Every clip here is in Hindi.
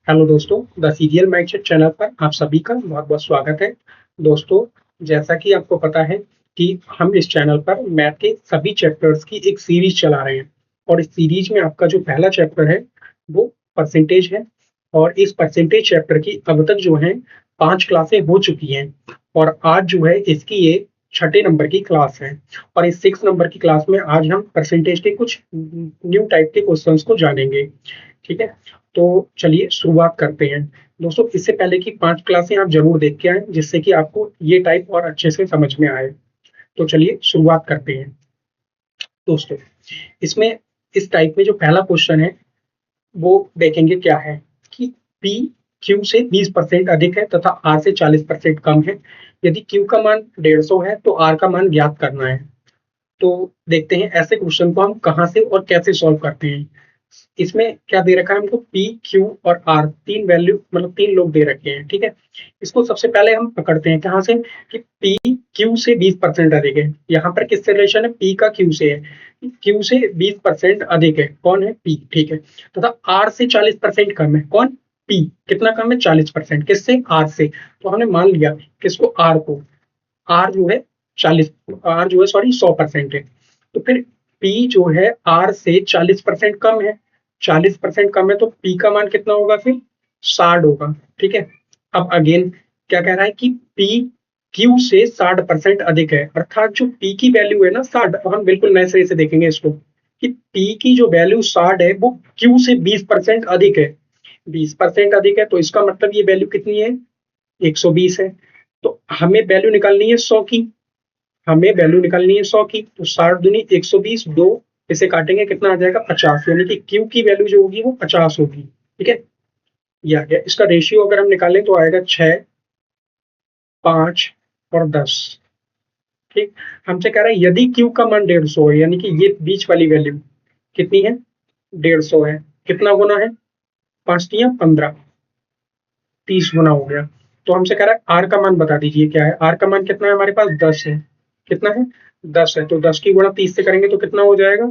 हेलो दोस्तों, द सीरियल माइंडसेट चैनल पर आप सभी का बहुत बहुत स्वागत है। दोस्तों, जैसा कि आपको पता है कि हम इस चैनल पर मैथ के सभी चैप्टर्स की एक सीरीज चला रहे हैं और इस सीरीज में आपका जो पहला चैप्टर है वो परसेंटेज है। और इस परसेंटेज चैप्टर की अब तक जो है 5 क्लासें हो चुकी हैं और आज जो है इसकी ये छठे नंबर की क्लास है। और इस 6 नंबर की क्लास में आज हम परसेंटेज के कुछ न्यू टाइप के क्वेश्चंस को जानेंगे। ठीक है, तो चलिए शुरुआत करते हैं। दोस्तों, इससे पहले की 5 क्लासें आप जरूर देख के आए जिससे कि आपको ये टाइप और अच्छे से समझ में आए। तो चलिए शुरुआत करते हैं। दोस्तों, इसमें इस टाइप में जो पहला क्वेश्चन है वो देखेंगे क्या है कि P Q से 20% अधिक है तथा R से 40% कम है। यदि Q का मान 150 है तो R का मान ज्ञात करना है। तो देखते हैं ऐसे क्वेश्चन को हम कहाँ से और कैसे सॉल्व करते हैं। इसमें क्या दे रखा है हमको, पी क्यू और आर, तीन वैल्यू मतलब तीन लोग दे रखे हैं। ठीक है, इसको सबसे पहले हम पकड़ते हैं कहाँ से कि पी क्यू से 20% अधिक है। यहाँ पर किससे रिलेशन है, पी का क्यू से है। क्यू से 20% अधिक है, कौन है, पी। ठीक है, तथा आर से 40% कम है, कौन, पी। कितना कम है, 40%। किससे, आर से। तो हमने मान लिया किसको, आर को। आर जो है 40, आर जो है सॉरी 100% है। तो फिर पी जो है आर से 40% कम है। 40% कम है तो पी का मान कितना होगा, फिर 60 होगा। ठीक है, अब अगेन क्या कह रहा है कि पी क्यू से 60% अधिक है, अर्थात जो पी की वैल्यू है ना 60, अब हम बिल्कुल नए सिरे से देखेंगे इसको कि पी की जो वैल्यू 60 है वो क्यू से 20% अधिक है। 20% अधिक है तो इसका मतलब ये वैल्यू कितनी है, 120 है। तो हमें वैल्यू निकालनी है 100 की। हमें वैल्यू निकालनी है 100 की, तो 60 दूनी 120, दो इसे काटेंगे कितना आ जाएगा, 50। यानी कि क्यू की वैल्यू जो होगी वो 50 होगी। ठीक है, ये आ गया। इसका रेशियो अगर हम निकालें तो आएगा 6, 5 और 10। ठीक, हमसे कह रहा है यदि क्यू का मान 150 है, यानी कि ये बीच वाली वैल्यू कितनी है, 150 है। कितना गुना है, 5 तिया 15, 30 गुना हो गया। तो हमसे कह रहा है आर का मान बता दीजिए क्या है। आर का मान कितना है, हमारे पास 10 है। कितना है, 10 है। तो 10 की गुणा 30 से करेंगे तो कितना हो जाएगा,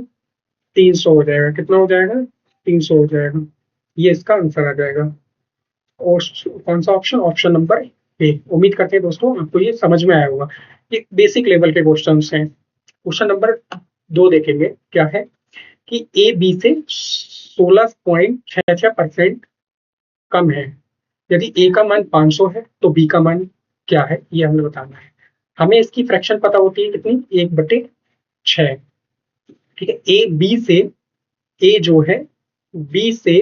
300 हो जाएगा। कितना हो जाएगा, 300 हो जाएगा। ये इसका आंसर आ जाएगा। और कौन सा ऑप्शन, ऑप्शन नंबर ए। उम्मीद करते हैं दोस्तों आपको ये समझ में आया होगा। ये बेसिक लेवल के क्वेश्चन हैं। क्वेश्चन नंबर 2 देखेंगे क्या है कि ए बी से 16.66% कम है। यदि ए का मान 500 है तो बी का मान क्या है, ये हमें बताना है। हमें इसकी फ्रैक्शन पता होती है कितनी, 1/6। ठीक है, ए बी से, ए जो है बी से,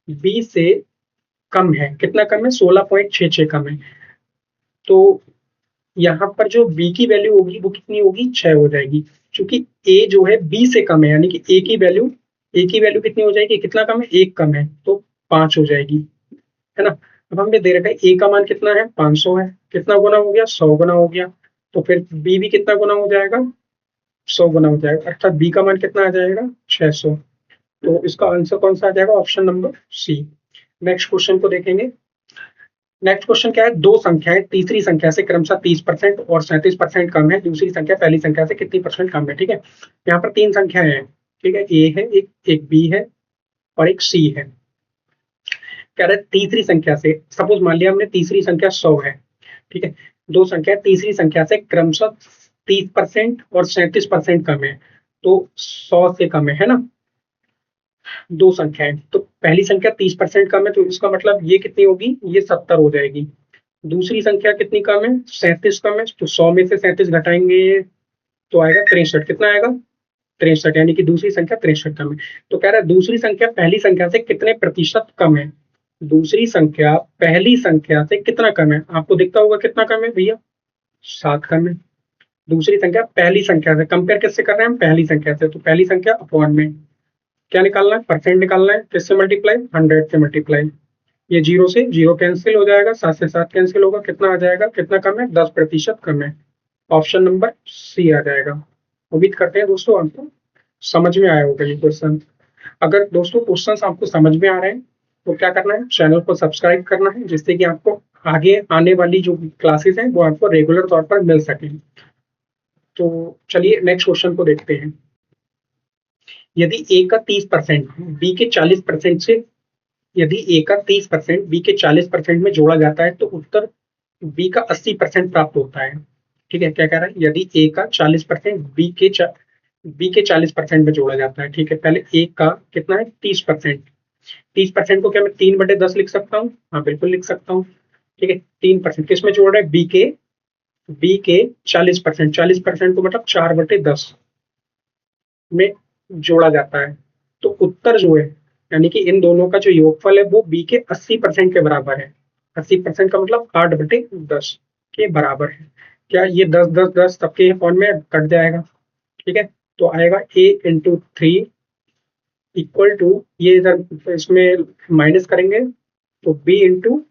बी से कम है। कितना कम है, 16.66 कम है। तो यहाँ पर जो बी की वैल्यू होगी वो कितनी होगी, 6 हो जाएगी। क्योंकि ए जो है बी से कम है, यानी कि ए की वैल्यू कितनी हो जाएगी, कितना कम है, 1 कम है तो 5 हो जाएगी, है ना। अब हमें दे रखा है ए का मान कितना है, 500 है। कितना गुना हो गया, 100 गुना हो गया। तो फिर बी भी कितना गुना हो जाएगा, 100 गुना हो जाएगा, अर्थात बी का मान कितना आ जाएगा, 600। तो इसका आंसर कौन सा आ जाएगा, option number C. Next question को देखेंगे। नेक्स्ट क्वेश्चन क्या है, दो संख्याएं तीसरी संख्या से क्रमशः 30% और 37% कम है। दूसरी संख्या पहली संख्या से कितनी परसेंट कम है। ठीक है, यहाँ पर तीन संख्याएं हैं। ठीक है, ए है, एक बी है और एक सी है। कह रहे तीसरी संख्या से, सपोज मान लिया हमने तीसरी संख्या 100 है। ठीक है, दो संख्या तीसरी संख्या से क्रमशः 30% और 37% कम है। तो 100 से कम है ना, दो संख्याएं। तो पहली संख्या 30% कम है तो इसका मतलब ये कितनी होगी, ये 70 हो जाएगी। दूसरी संख्या कितनी कम है, 37 कम है। तो 100 में से 37 घटाएंगे तो आएगा 63। कितना आएगा, 63, यानी कि दूसरी संख्या 63 कम है। तो कह रहा है दूसरी संख्या पहली संख्या से कितने प्रतिशत कम है। दूसरी संख्या पहली संख्या से कितना कम है, आपको दिखता होगा कितना कम है भैया, 7 कम है। दूसरी संख्या पहली संख्या से, कंपेयर किससे कर रहे हैं हम, पहली संख्या से। तो पहली संख्या अपॉन में क्या निकालना है, परसेंट निकालना है। किससे मल्टीप्लाई, 100 से मल्टीप्लाई। ये जीरो से जीरो कैंसिल हो जाएगा, 7 से 7 कैंसिल होगा। कितना आ जाएगा, कितना कम है, 10% कम है। ऑप्शन नंबर सी आ जाएगा। उम्मीद करते हैं दोस्तों आपको समझ में आया होगा ये क्वेश्चन। अगर दोस्तों क्वेश्चन आपको समझ में आ रहे हैं तो क्या करना है, चैनल को सब्सक्राइब करना है जिससे कि आपको आगे आने वाली जो क्लासेस हैं वो आपको रेगुलर तौर पर मिल सके। तो चलिए नेक्स्ट क्वेश्चन को देखते हैं। यदि ए का 30% बी के 40% से यदि ए का 30% बी के 40% में जोड़ा जाता है तो उत्तर बी का 80% प्राप्त होता है। ठीक है, क्या कह रहा है, यदि ए का 40% बी के 40% में जोड़ा जाता है। ठीक है, पहले ए का कितना है, 30%। 30% को क्या मैं 3/10 लिख सकता हूँ? हाँ बिल्कुल लिख सकता हूँ। ठीक है, 3% किस में जोड़ रहा है, बी के 40%। 40% को मतलब 4/10 में जोड़ा जाता है। तो उत्तर जो है, यानी कि इन दोनों का जो योगफल है वो बी के 80% के बराबर है। 80% का मतलब 8/10 के बराबर है। क्या ये 10 10 10 सबके फॉर्म में कट जाएगा? ठीक है, तो आएगा a × 3 इक्वल टू, ये इधर इसमें माइनस करेंगे तो b इंटू,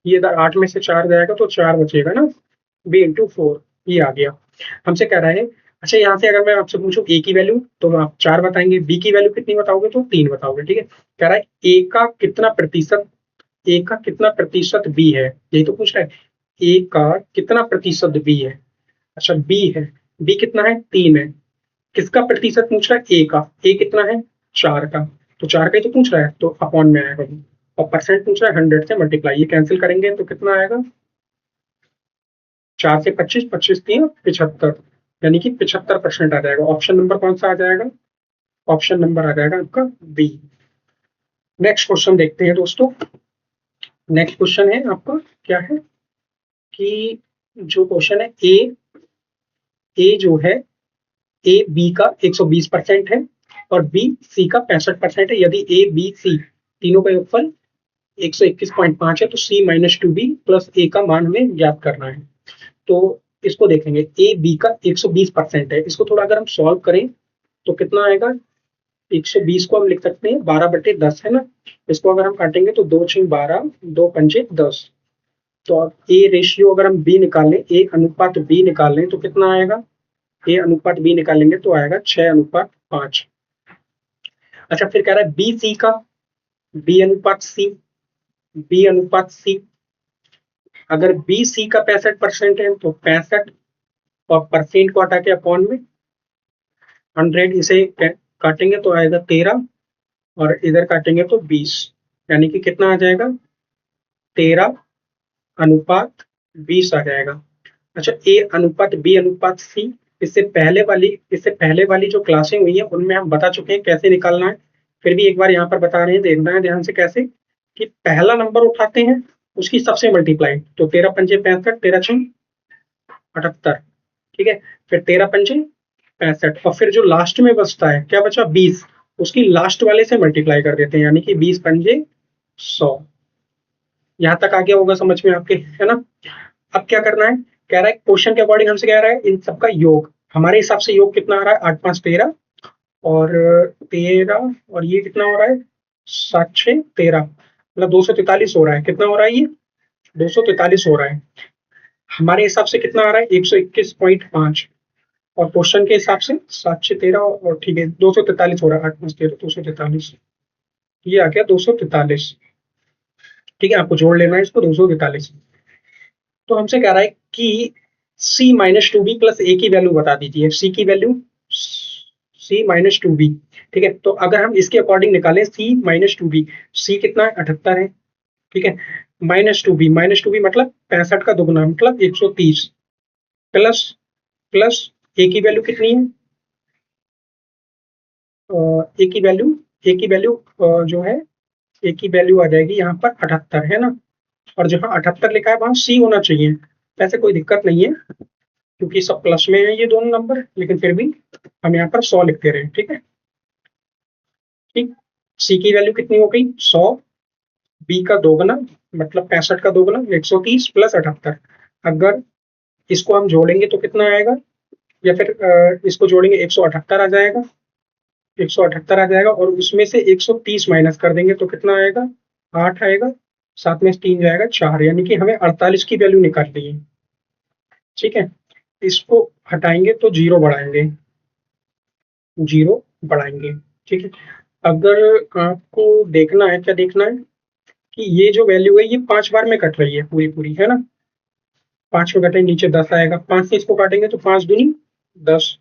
ये इधर 8 में से 4 जाएगा तो 4 बचेगा ना, b × 4, ये आ गया। हमसे कह रहा है, अच्छा यहाँ से अगर मैं आपसे पूछूं ए की वैल्यू तो आप 4 बताएंगे, बी की वैल्यू कितनी बताओगे तो 3 बताओगे। ठीक है, कह रहा है ए का कितना प्रतिशत बी है, यही तो पूछ रहा है, ए का कितना प्रतिशत बी है। अच्छा बी है, बी कितना है, 3 है। किसका प्रतिशत पूछ रहा है, ए का, ए कितना है, 4 का, तो 4 का ही तो पूछ रहा है, तो अपॉन में आएगा। और परसेंट पूछ रहा है 100 से मल्टीप्लाई, ये कैंसिल करेंगे तो कितना आएगा, 4 से 25, 25 3 75, यानी कि 75% आ जाएगा। ऑप्शन नंबर कौन सा आ जाएगा, ऑप्शन नंबर आ जाएगा आपका बी। नेक्स्ट क्वेश्चन देखते हैं दोस्तों। नेक्स्ट क्वेश्चन है आपका, क्या है कि जो क्वेश्चन है, ए जो है, ए बी का 120% है और बी सी का 65% है। यदि ए बी सी तीनों का योगफल 121.5 है तो सी माइनस 2b प्लस ए का मान हमें ज्ञात करना है। तो इसको देखेंगे, ए बी का 120% है, इसको थोड़ा अगर हम सॉल्व करें तो कितना आएगा, 120 को हम लिख सकते हैं 12/10 है ना। इसको अगर हम काटेंगे तो 2 6 12, 2 पंचे 10। तो अब ए रेशियो अगर हम बी निकालें, ए अनुपात बी निकालें तो कितना आएगा, ए अनुपात बी निकालेंगे तो आएगा 6:5। अच्छा फिर कह रहा है बी सी का, बी अनुपात सी, बी अनुपात सी, अगर बी सी का 65% है तो 65 और परसेंट को हटा के अपॉन में 100, इसे काटेंगे तो आएगा 13 और इधर काटेंगे तो 20, यानी कि कितना आ जाएगा, 13:20 आ जाएगा। अच्छा ए अनुपात बी अनुपात सी, इससे पहले वाली जो क्लासें हुई है उनमें हम बता चुके हैं कैसे निकालना है। फिर भी एक बार यहाँ पर बता रहे हैं, देखना है ध्यान से कैसे, कि पहला नंबर उठाते हैं उसकी सबसे मल्टीप्लाई, तो 13 पंजे 65, 13 6 78। ठीक है, फिर 13 पंजे 65 और फिर जो लास्ट में बचता है, क्या बचा, 20, उसकी लास्ट वाले से मल्टीप्लाई कर देते हैं, यानी कि 20 पंजे 100। यहाँ तक आ गया होगा समझ में आपके, है ना। अब क्या करना है, कह रहा है क्वेश्चन के अकॉर्डिंग हमसे कह रहा है इन सबका योग, हमारे हिसाब से योग कितना आ रहा है, 8 5 13 और 13 और ये कितना हो रहा है, 7 6 13, मतलब 243 हो रहा है। कितना हो रहा है ये, 243 हो रहा है। हमारे हिसाब से कितना आ रहा है, 121.5, और क्वेश्चन के हिसाब से 7 6 13 और ठीक है 243 हो रहा है, 8 5 13 243, ये आ गया 243। ठीक है, आपको जोड़ लेना है इसको, 243। तो हमसे कह रहा है कि C-2b प्लस ए की वैल्यू बता दीजिए, सी की वैल्यू, C-2b। ठीक है, तो अगर हम इसके अकॉर्डिंग निकालें C-2b, सी कितना है, 78 है। ठीक है, -2b मतलब 65 का दुगुना मतलब 130, प्लस प्लस ए की वैल्यू कितनी है, ए की वैल्यू, जो है, ए की वैल्यू आ जाएगी यहाँ पर 78 है ना। और जहाँ 78 लिखा है वहां सी होना चाहिए, वैसे कोई दिक्कत नहीं है क्योंकि सब प्लस में है ये दोनों नंबर, लेकिन फिर भी हम यहाँ पर 100 लिखते रहे। ठीक है, ठीक, सी की वैल्यू कितनी हो गई, 100, बी का दोगुना मतलब 65 का दोगुना 130 प्लस 78। अगर इसको हम जोड़ेंगे तो कितना आएगा, या फिर इसको जोड़ेंगे 178 आ जाएगा, 178 आ जाएगा, और उसमें से 130 माइनस कर देंगे तो कितना आएगा, 8 आएगा, साथ में 3 जाएगा 4, यानी कि हमें 48 की वैल्यू निकालनी है। ठीक है, इसको हटाएंगे तो जीरो बढ़ाएंगे। ठीक है, अगर आपको देखना है, क्या देखना है, कि ये जो वैल्यू है ये 5 बार में कट रही है पूरी पूरी, है ना। 5 में कटेंगे नीचे 10 आएगा, 5 से इसको काटेंगे तो 5 दूनी 10,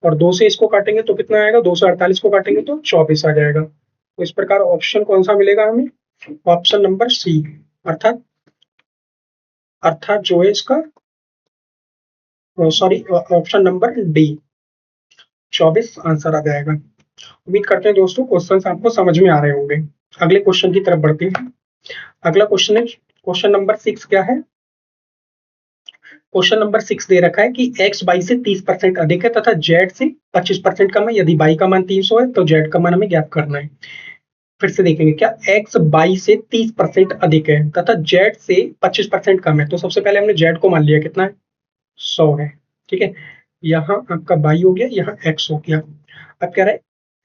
और 2 से इसको काटेंगे तो कितना आएगा, 248 को काटेंगे तो 24 आ जाएगा। तो इस प्रकार ऑप्शन कौन सा मिलेगा हमें, ऑप्शन नंबर सी, अर्थात अर्थात जो है इसका, sorry, option number D 24 answer आ जाएगा। उम्मीद करते हैं दोस्तों क्वेश्चन आपको समझ में आ रहे होंगे। अगले क्वेश्चन की तरफ बढ़ते हैं। अगला क्वेश्चन है क्वेश्चन नंबर 6। क्या है? क्वेश्चन नंबर 6 दे रखा है कि x y से 30% अधिक है तथा z से 25% कम है। यदि y का मान 300 है तो z का मान हमें ज्ञात करना है। फिर से देखेंगे, क्या x y से 30% अधिक है तथा z से 25% कम है। तो सबसे पहले हमने z को मान लिया कितना है, 100 है। ठीक है, यहाँ आपका y हो गया, यहाँ x हो गया। अब कह रहा है,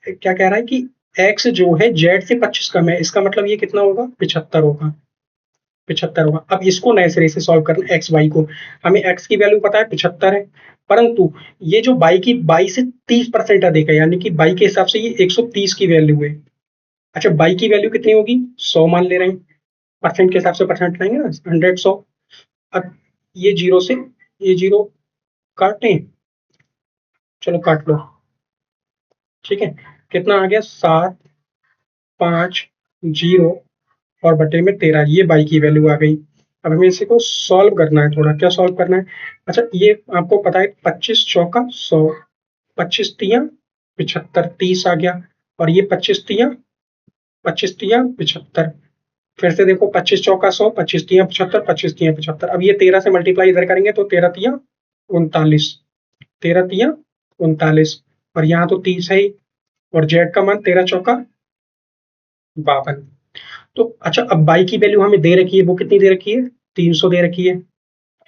क्या कह रहा है कि x जो है z से 25 कम है, इसका मतलब ये कितना होगा, 75 होगा। 75 होगा। अब इसको नए सिरे से सॉल्व करना, एक्स वाई को। हमें एक्स की वैल्यू पता है 75 है, परंतु ये जो बाई की बाई से 30% अधिक है, यानी कि बाई के हिसाब से ये 130 की वैल्यू है। अच्छा, बाई की वैल्यू कितनी होगी, 100 मान ले रहे हैं, परसेंट के हिसाब से परसेंट लेंगे ना, 100 100। अब ये जीरो से ये जीरो काटें, चलो काट लो। ठीक है, कितना आ गया, 7 5 0 और बटे में 13, ये बाई की वैल्यू आ गई। अब हमें इसी को सॉल्व करना है, थोड़ा क्या सॉल्व करना है। अच्छा, ये आपको पता है 25 चौका 100, 25 तिया 75, 30 आ गया। और ये 25 तिया 75। फिर से देखो, 25 चौका 100, 25 तिया 75, 25 तिया 75। अब ये 13 से मल्टीप्लाई इधर करेंगे तो 13 तिया 39, 13 तिया 39, और यहाँ तो 30 है ही, और जेड का मान 13 चौका 52। तो अच्छा, अब बाई की वैल्यू हमें दे रखी है, वो कितनी दे रखी है, 300 दे रखी है।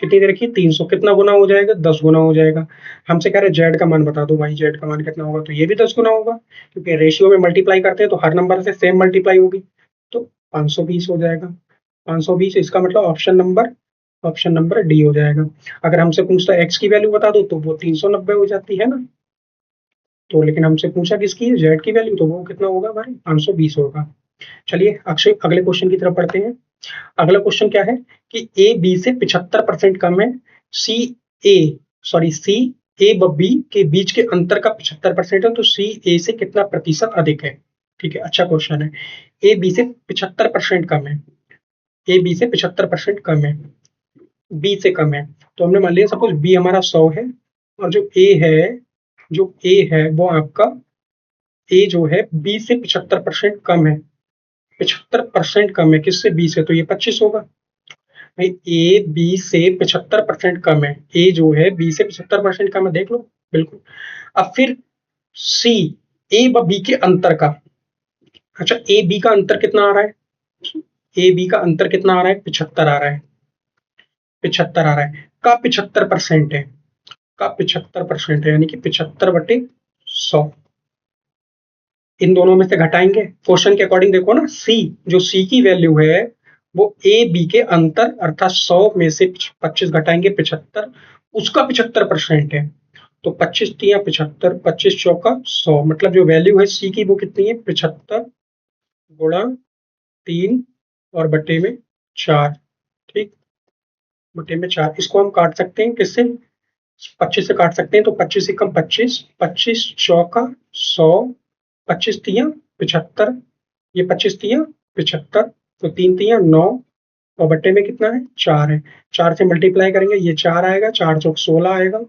कितनी दे रखी है, 300। कितना गुना हो जाएगा, 10 गुना हो जाएगा। हमसे कह रहे जेड का मान बता दो भाई, जेड का मान कितना होगा, तो ये भी 10 गुना होगा, क्योंकि रेशियो में मल्टीप्लाई करते हैं तो हर नंबर से सेम मल्टीप्लाई होगी। तो 520 हो जाएगा। 520, इसका मतलब ऑप्शन नंबर डी हो जाएगा। अगर हमसे पूछता एक्स की वैल्यू बता दो तो वो 390 हो जाती है ना। तो लेकिन हमसे पूछा किसकी, जेड की वैल्यू, तो वो कितना होगा भाई, 520 होगा। चलिए अक्षय अगले क्वेश्चन की तरफ पढ़ते हैं। अगला क्वेश्चन क्या है कि ए बी से 75% कम है, सी ए सी ए व बी के बीच के अंतर का 75% है, तो सी ए से कितना प्रतिशत अधिक है। ठीक है, अच्छा क्वेश्चन है। ए बी से 75% कम है, ए बी से 75% कम है, बी से कम है। तो हमने मान लिया सपोज बी हमारा 100 है, और जो ए है वो आपका, ए जो है बी से 75% कम है। 75% कम है किससे, बी से, तो ये 25 होगा। ए बी से 75% कम है, ए जो है बी से 75% कम है, देख लो बिल्कुल। अब फिर सी, ए व बी के अंतर का, अच्छा ए बी का अंतर कितना आ रहा है, ए बी का अंतर कितना आ रहा है, 75 आ रहा है, 75 आ रहा है, का 75% है, का 75% है, यानी कि 75/100। इन दोनों में से घटाएंगे क्वेश्चन के अकॉर्डिंग, देखो ना, सी जो सी की वैल्यू है वो ए बी के अंतर अर्थात 100 में से 25 घटाएंगे 75, उसका 75% है। तो 25 तिया 75, 25 चौका 100, मतलब जो वैल्यू है सी की वो कितनी है, 75 गुणा 3 और बटे में 4। ठीक, बटे में 4, इसको हम काट सकते हैं किससे, 25 से काट सकते हैं। तो 25 से कम 25, 25 चौका 100, 25 तिया 75, ये 25 तिया 75, तो 3 तिया 9, और बट्टे में कितना है, 4 है। 4 से मल्टीप्लाई करेंगे, ये 4 आएगा, 4 चौक 16 आएगा,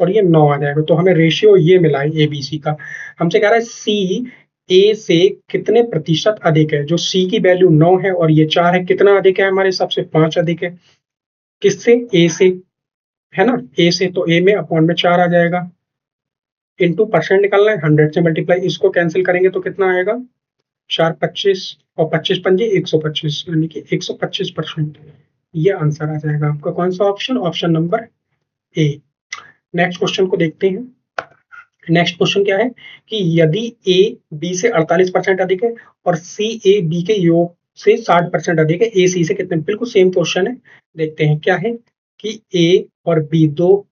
और ये 9 आ जाएगा। तो हमें रेशियो ये मिला है ए बी सी का। हमसे कह रहा है सी ए से कितने प्रतिशत अधिक है। जो सी की वैल्यू 9 है और ये 4 है, कितना अधिक है हमारे हिसाब से, 5 अधिक है। किससे, ए से, है ना, ए से, तो ए में अपॉन में 4 आ जाएगा, इनटू परसेंट निकालना है, 100 से मल्टीप्लाई, इसको कैंसिल करेंगे तो कितना आएगा, 4 25, और 25 पंजे 125, यानी कि 125%। ये आंसर आ जाएगा आपका, कौन सा option, option number A. Next question को देखते हैं। नेक्स्ट क्वेश्चन क्या है कि यदि ए बी से 48% अधिक है और सी ए बी के योग से 60% अधिक है, ए सी से कितने, बिल्कुल सेम क्वेश्चन है। देखते हैं क्या है कि ए और बी दो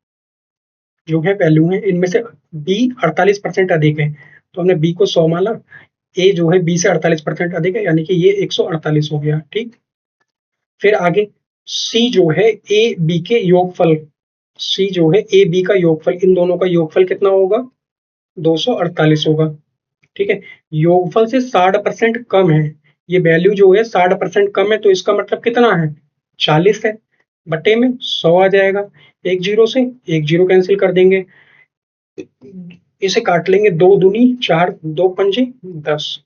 जो है वैल्यू है, इनमें से बी 48% अधिक है, तो हमने बी को 100 माना, ए जो है बी से 48% अधिक है, यानी कि ये 148 हो गया। ठीक, फिर आगे सी जो है ए बी के योगफल, सी जो है ए बी का योगफल, इन दोनों का योगफल कितना होगा, 248 होगा। ठीक है, योगफल से 60% कम है, ये वैल्यू जो है 60% कम है, तो इसका मतलब कितना है, 40 है, बटे में 100 आ जाएगा। एक जीरो से एक जीरो कैंसिल कर देंगे, इसे काट लेंगे, 2 दूनी 4, 2 पंजे 10,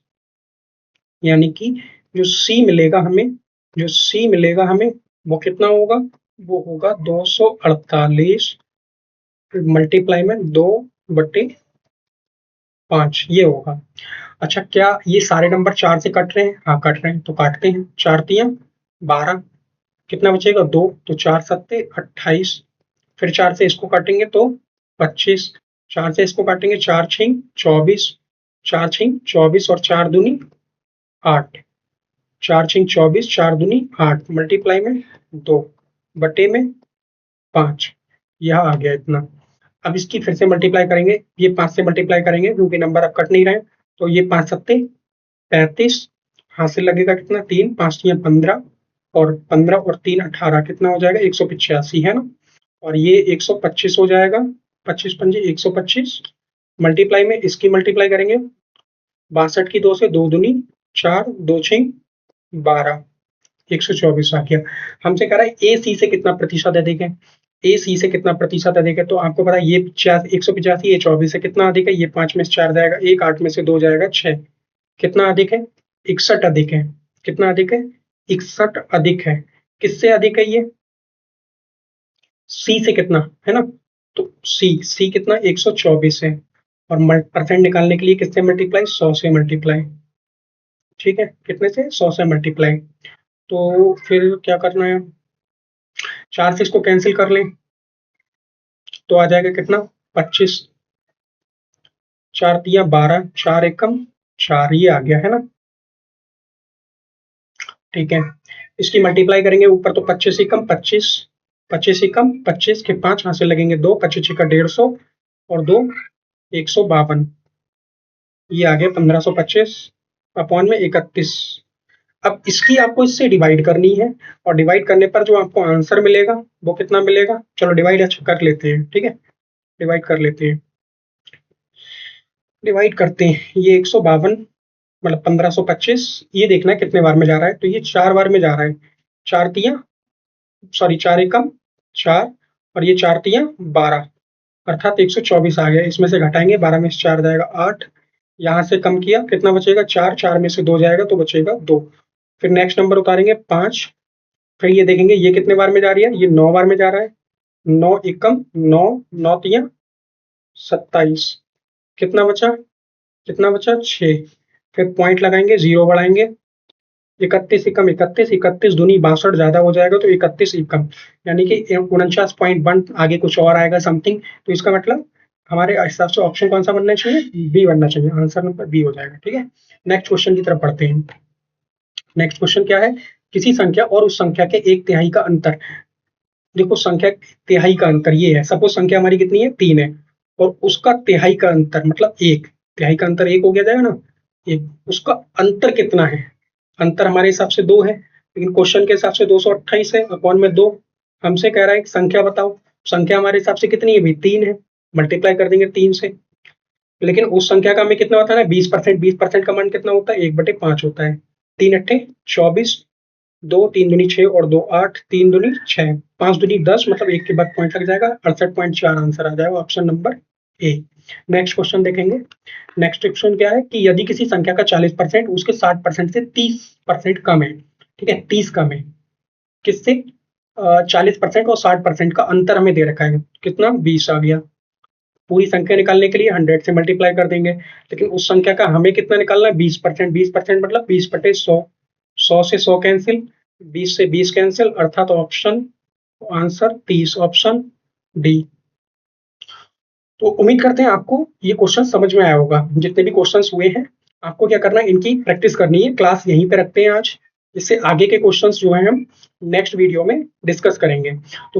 यानी कि जो सी मिलेगा हमें, जो सी मिलेगा हमें वो कितना होगा, वो होगा 248 मल्टीप्लाई में 2/5, ये होगा। अच्छा, क्या ये सारे नंबर 4 से कट रहे हैं? हाँ कट रहे हैं, तो काटते हैं। 4 तियां 12, कितना बचेगा 2, तो 4 सत्ते 28, फिर 4 से इसको काटेंगे तो 25, 4 से इसको काटेंगे 4 छीं 24, 4 छीं 24 और 4 दूनी 8, 4 छीं 24, 4 दूनी 8, मल्टीप्लाई में 2 बटे में 5, यह आ गया इतना। अब इसकी फिर से मल्टीप्लाई करेंगे, ये 5 से मल्टीप्लाई करेंगे क्योंकि नंबर अब कट नहीं रहे, तो ये 5 सत्ते 35, हासिल लगेगा कितना 3, 5 तियां 15 और 15 और 3 18, कितना हो जाएगा 185, है ना। और ये 125 हो जाएगा, 25 पंजे 125, मल्टीप्लाई में इसकी मल्टीप्लाई करेंगे 62 की 2 से, 2 दूनी 4, 2 छीं 12, 124 आ गया। हमसे कह रहा है ए सी से कितना प्रतिशत अधिक है, ए सी से कितना प्रतिशत अधिक है, तो आपको पता है ये 185, ये 24 से कितना अधिक है, ये 5 में से 4 जाएगा 1, 8 में से 2 जाएगा 6, कितना अधिक है 61 अधिक है, कितना अधिक है 61 अधिक है। किससे अधिक है ये, सी से कितना, है ना, तो सी कितना 124 है, और परसेंट निकालने के लिए किससे मल्टीप्लाई, 100 से मल्टीप्लाई, ठीक है, कितने से 100 से मल्टीप्लाई। तो फिर क्या करना है, 4 से इसको कैंसिल कर लें तो आ जाएगा कितना 25, 4 तियां 12, 4 एकम 4, ये आ गया, है ना, ठीक है। इसकी मल्टीप्लाई करेंगे ऊपर तो 25 एकम 25, 25 एकम 25 के 5 हासिल लगेंगे 2, 25 का 150 और 2 152, ये आ गया 1525 अपॉन में 31। अब इसकी आपको इससे डिवाइड करनी है, और डिवाइड करने पर जो आपको आंसर मिलेगा वो कितना मिलेगा, चलो डिवाइड अच्छा कर लेते हैं, ठीक है, डिवाइड कर लेते हैं, डिवाइड करते हैं। ये 152 मतलब 1525, ये देखना है कितने बार में जा रहा है, तो ये 4 बार में जा रहा है, 4 तियां सॉरी 4 एकम 4 और ये 4 तियां 12, अर्थात 124 आ गया। इसमें से घटाएंगे 12 में से 4 जाएगा 8, यहाँ से कम किया कितना बचेगा 4, 4 में से 2 जाएगा तो बचेगा 2, फिर नेक्स्ट नंबर उतारेंगे 5, फिर ये देखेंगे ये कितने बार में जा रही है, ये 9 बार में जा रहा है, 9 एकम 9, 9 तियां 27, कितना बचा 6, फिर पॉइंट लगाएंगे, 0 बढ़ाएंगे, 31 एकम 31, 31 दूनी 62 ज्यादा हो जाएगा तो 31 एकम, यानी कि 49.1 आगे कुछ और आएगा समथिंग, तो इसका मतलब हमारे हिसाब से ऑप्शन कौन सा बनना चाहिए, बी बनना चाहिए, आंसर नंबर बी हो जाएगा, ठीक है। नेक्स्ट क्वेश्चन की तरफ बढ़ते हैं। नेक्स्ट क्वेश्चन क्या है, किसी संख्या और उस संख्या के 1/3 का अंतर, देखो संख्या तिहाई का अंतर ये है, सपोज संख्या हमारी कितनी है 3 है, और उसका तिहाई का अंतर मतलब 1, तिहाई का अंतर 1 हो गया जाएगा ना, 1, उसका अंतर कितना है, अंतर हमारे हिसाब से 2 है, लेकिन क्वेश्चन के हिसाब से 228 है अपॉन में 2, हमसे कह रहा है संख्या बताओ, संख्या हमारे हिसाब से कितनी है भाई 3 है, मल्टीप्लाई कर देंगे 3 से, लेकिन उस संख्या का हमें कितना होता है ना 20%, 20% का मान कितना होता है 1/5 होता है, 3 अट्ठे 24, 2 3 दूनी 6 और 2 8, 3 दूनी 6, 5 दूनी 10, मतलब 1 के बाद पॉइंट लग जाएगा, 68.4 आंसर आ जाएगा option number A. Next question देखेंगे। नेक्स्ट क्वेश्चन क्या है कि यदि किसी संख्या का 40% उसके 60% से 30% कम है, ठीक है 30 कम है, किससे 40% और 60% का अंतर हमें दे रखा है, कितना 20 आ गया। पूरी संख्या निकालने के लिए 100 से मल्टीप्लाई कर देंगे, लेकिन उस संख्या का हमें कितना निकालना है 20%, 20% मतलब 20/100, 100 से 100 कैंसिल, 20 से 20 कैंसिल, अर्थात ऑप्शन आंसर 30, ऑप्शन डी। तो उम्मीद करते हैं आपको ये क्वेश्चन समझ में आया होगा, जितने भी क्वेश्चंस हुए हैं आपको क्या करना है इनकी प्रैक्टिस करनी है। क्लास यहीं पे रखते हैं आज, इससे आगे के क्वेश्चंस जो हैं हम नेक्स्ट वीडियो में डिस्कस करेंगे। तो